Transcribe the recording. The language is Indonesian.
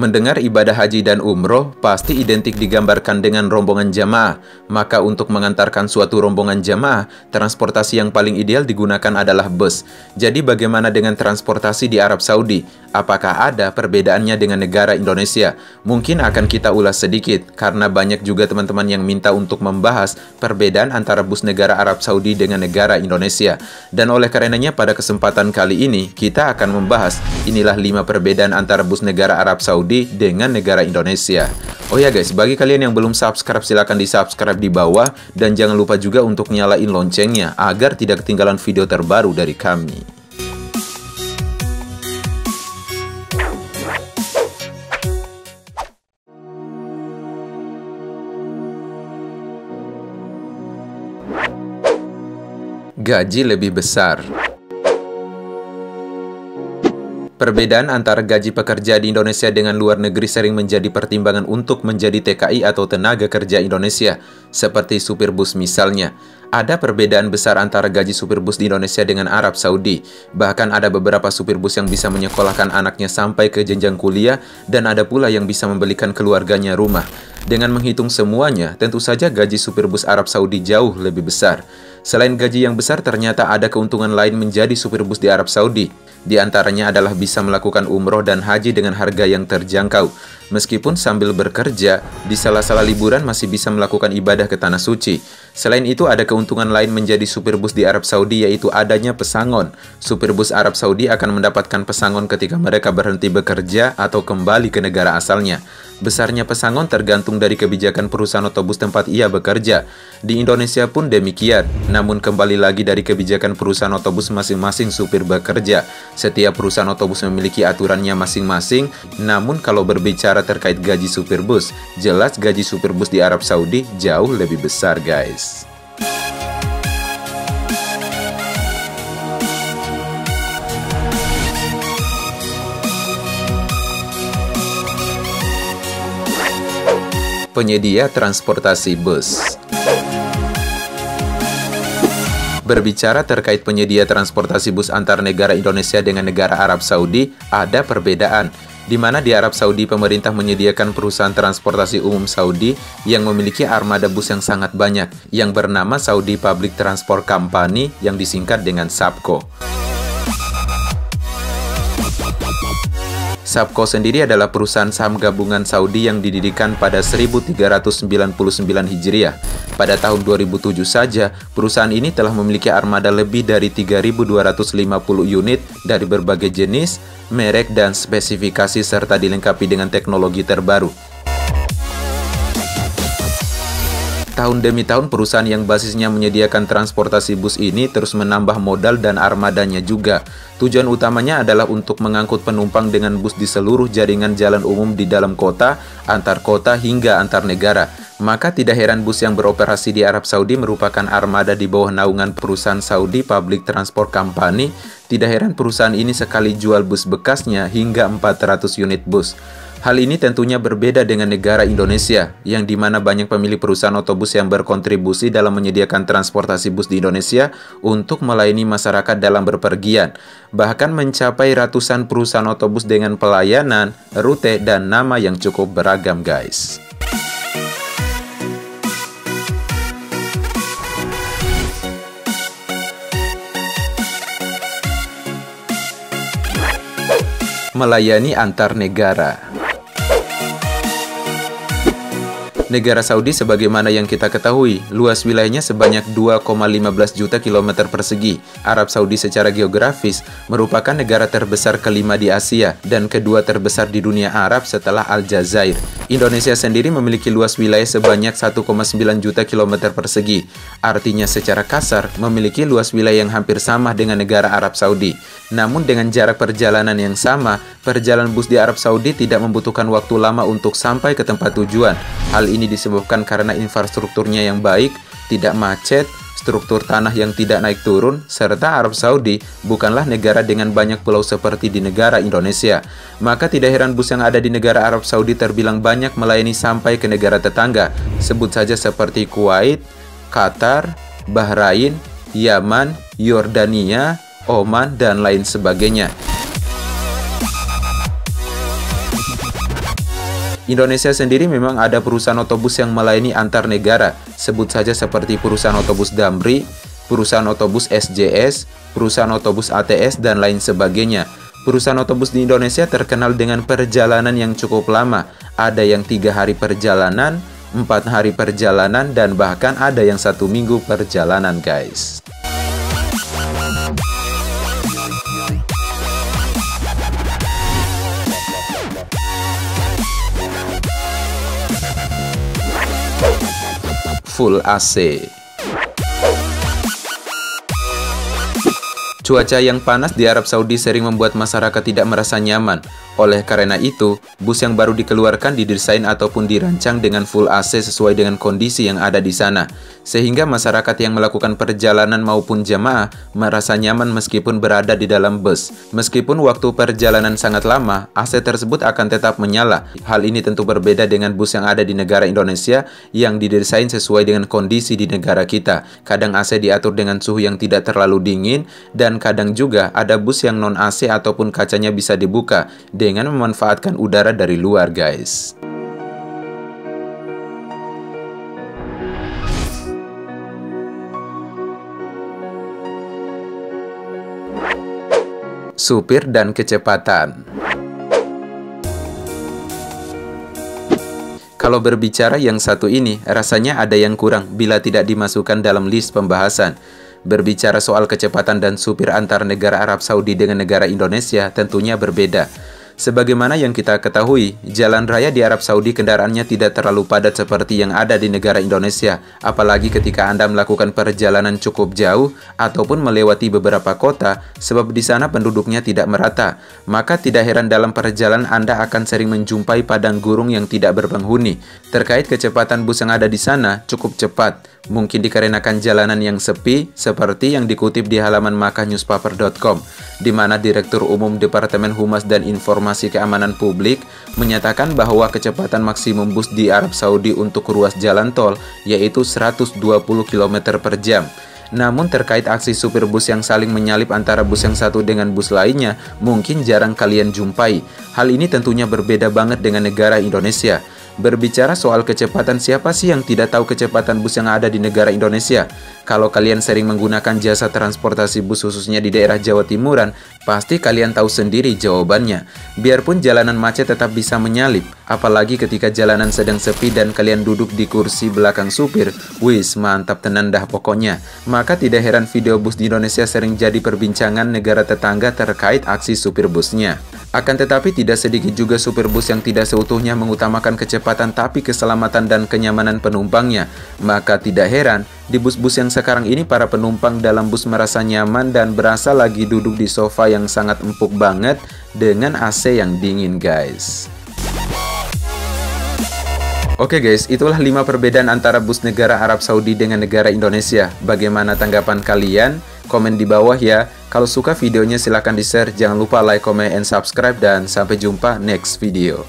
Mendengar ibadah haji dan umroh pasti identik digambarkan dengan rombongan jamaah. Maka untuk mengantarkan suatu rombongan jamaah, transportasi yang paling ideal digunakan adalah bus. Jadi bagaimana dengan transportasi di Arab Saudi? Apakah ada perbedaannya dengan negara Indonesia? Mungkin akan kita ulas sedikit, karena banyak juga teman-teman yang minta untuk membahas perbedaan antara bus negara Arab Saudi dengan negara Indonesia. Dan oleh karenanya pada kesempatan kali ini, kita akan membahas inilah 5 perbedaan antara bus negara Arab Saudi dengan negara Indonesia. Oh ya guys, bagi kalian yang belum subscribe silahkan di subscribe di bawah dan jangan lupa juga untuk nyalain loncengnya agar tidak ketinggalan video terbaru dari kami. Gaji lebih besar. Perbedaan antara gaji pekerja di Indonesia dengan luar negeri sering menjadi pertimbangan untuk menjadi TKI atau tenaga kerja Indonesia, seperti supir bus misalnya. Ada perbedaan besar antara gaji supir bus di Indonesia dengan Arab Saudi. Bahkan ada beberapa supir bus yang bisa menyekolahkan anaknya sampai ke jenjang kuliah, dan ada pula yang bisa membelikan keluarganya rumah. Dengan menghitung semuanya, tentu saja gaji supir bus Arab Saudi jauh lebih besar. Selain gaji yang besar, ternyata ada keuntungan lain menjadi supir bus di Arab Saudi. Di antaranya adalah bisa melakukan umroh dan haji dengan harga yang terjangkau. Meskipun sambil bekerja, di sela-sela liburan masih bisa melakukan ibadah ke Tanah Suci. Selain itu, ada keuntungan lain menjadi supir bus di Arab Saudi, yaitu adanya pesangon. Supir bus Arab Saudi akan mendapatkan pesangon ketika mereka berhenti bekerja atau kembali ke negara asalnya. Besarnya pesangon tergantung dari kebijakan perusahaan otobus tempat ia bekerja. Di Indonesia pun demikian, namun kembali lagi dari kebijakan perusahaan otobus masing-masing supir bekerja. Setiap perusahaan otobus memiliki aturannya masing-masing, namun kalau berbicara terkait gaji supir bus, jelas gaji supir bus di Arab Saudi jauh lebih besar guys. Penyedia transportasi bus. Berbicara terkait penyedia transportasi bus antar negara Indonesia dengan negara Arab Saudi, ada perbedaan, di mana di Arab Saudi pemerintah menyediakan perusahaan transportasi umum Saudi yang memiliki armada bus yang sangat banyak, yang bernama Saudi Public Transport Company yang disingkat dengan SAPCO. SAPCO sendiri adalah perusahaan saham gabungan Saudi yang didirikan pada 1399 Hijriah. Pada tahun 2007 saja, perusahaan ini telah memiliki armada lebih dari 3.250 unit dari berbagai jenis, merek, dan spesifikasi serta dilengkapi dengan teknologi terbaru. Tahun demi tahun, perusahaan yang basisnya menyediakan transportasi bus ini terus menambah modal dan armadanya juga. Tujuan utamanya adalah untuk mengangkut penumpang dengan bus di seluruh jaringan jalan umum di dalam kota, antar kota, hingga antar negara. Maka tidak heran bus yang beroperasi di Arab Saudi merupakan armada di bawah naungan perusahaan Saudi Public Transport Company. Tidak heran perusahaan ini sekali jual bus bekasnya hingga 400 unit bus. Hal ini tentunya berbeda dengan negara Indonesia, yang dimana banyak pemilik perusahaan otobus yang berkontribusi dalam menyediakan transportasi bus di Indonesia untuk melayani masyarakat dalam berpergian. Bahkan mencapai ratusan perusahaan otobus dengan pelayanan, rute, dan nama yang cukup beragam guys. Melayani antar negara. Negara Saudi sebagaimana yang kita ketahui, luas wilayahnya sebanyak 2,15 juta kilometer persegi. Arab Saudi secara geografis merupakan negara terbesar kelima di Asia dan kedua terbesar di dunia Arab setelah Aljazair. Indonesia sendiri memiliki luas wilayah sebanyak 1,9 juta kilometer persegi. Artinya secara kasar memiliki luas wilayah yang hampir sama dengan negara Arab Saudi. Namun dengan jarak perjalanan yang sama, perjalanan bus di Arab Saudi tidak membutuhkan waktu lama untuk sampai ke tempat tujuan. Hal ini disebabkan karena infrastrukturnya yang baik, tidak macet, struktur tanah yang tidak naik turun, serta Arab Saudi bukanlah negara dengan banyak pulau seperti di negara Indonesia. Maka tidak heran bus yang ada di negara Arab Saudi terbilang banyak melayani sampai ke negara tetangga. Sebut saja seperti Kuwait, Qatar, Bahrain, Yaman, Yordania, Oman, dan lain sebagainya. Indonesia sendiri memang ada perusahaan otobus yang melayani antar negara, sebut saja seperti perusahaan otobus Damri, perusahaan otobus SJS, perusahaan otobus ATS, dan lain sebagainya. Perusahaan otobus di Indonesia terkenal dengan perjalanan yang cukup lama. Ada yang 3 hari perjalanan, 4 hari perjalanan, dan bahkan ada yang 1 minggu perjalanan, guys. Full AC. Cuaca yang panas di Arab Saudi sering membuat masyarakat tidak merasa nyaman. Oleh karena itu, bus yang baru dikeluarkan didesain ataupun dirancang dengan full AC sesuai dengan kondisi yang ada di sana, sehingga masyarakat yang melakukan perjalanan maupun jamaah merasa nyaman meskipun berada di dalam bus. Meskipun waktu perjalanan sangat lama, AC tersebut akan tetap menyala. Hal ini tentu berbeda dengan bus yang ada di negara Indonesia yang didesain sesuai dengan kondisi di negara kita. Kadang AC diatur dengan suhu yang tidak terlalu dingin, dan kadang juga ada bus yang non AC ataupun kacanya bisa dibuka dengan memanfaatkan udara dari luar, guys. Supir dan kecepatan. Kalau berbicara yang satu ini, rasanya ada yang kurang bila tidak dimasukkan dalam list pembahasan. Berbicara soal kecepatan dan supir antar negara Arab Saudi dengan negara Indonesia tentunya berbeda. Sebagaimana yang kita ketahui, jalan raya di Arab Saudi kendaraannya tidak terlalu padat seperti yang ada di negara Indonesia, apalagi ketika Anda melakukan perjalanan cukup jauh ataupun melewati beberapa kota, sebab di sana penduduknya tidak merata. Maka tidak heran dalam perjalanan Anda akan sering menjumpai padang gurun yang tidak berpenghuni. Terkait kecepatan bus yang ada di sana cukup cepat, mungkin dikarenakan jalanan yang sepi, seperti yang dikutip di halaman makkah-newspaper.com, di mana Direktur Umum Departemen Humas dan Informasi Keamanan Publik menyatakan bahwa kecepatan maksimum bus di Arab Saudi untuk ruas jalan tol yaitu 120 km per jam. Namun terkait aksi supir bus yang saling menyalip antara bus yang satu dengan bus lainnya, mungkin jarang kalian jumpai. Hal ini tentunya berbeda banget dengan negara Indonesia. Berbicara soal kecepatan, siapa sih yang tidak tahu kecepatan bus yang ada di negara Indonesia? Kalau kalian sering menggunakan jasa transportasi bus khususnya di daerah Jawa Timuran, pasti kalian tahu sendiri jawabannya. Biarpun jalanan macet tetap bisa menyalip, apalagi ketika jalanan sedang sepi dan kalian duduk di kursi belakang supir. Wis, mantap tenan dah pokoknya. Maka tidak heran video bus di Indonesia sering jadi perbincangan negara tetangga terkait aksi supir busnya. Akan tetapi tidak sedikit juga supir bus yang tidak seutuhnya mengutamakan kecepatan tapi keselamatan dan kenyamanan penumpangnya. Maka tidak heran, di bus-bus yang sekarang ini para penumpang dalam bus merasa nyaman dan berasa lagi duduk di sofa yang sangat empuk banget dengan AC yang dingin, guys. Oke guys, itulah 5 perbedaan antara bus negara Arab Saudi dengan negara Indonesia. Bagaimana tanggapan kalian? Komen di bawah ya. Kalau suka videonya silahkan di-share, jangan lupa like, comment, and subscribe, dan sampai jumpa next video.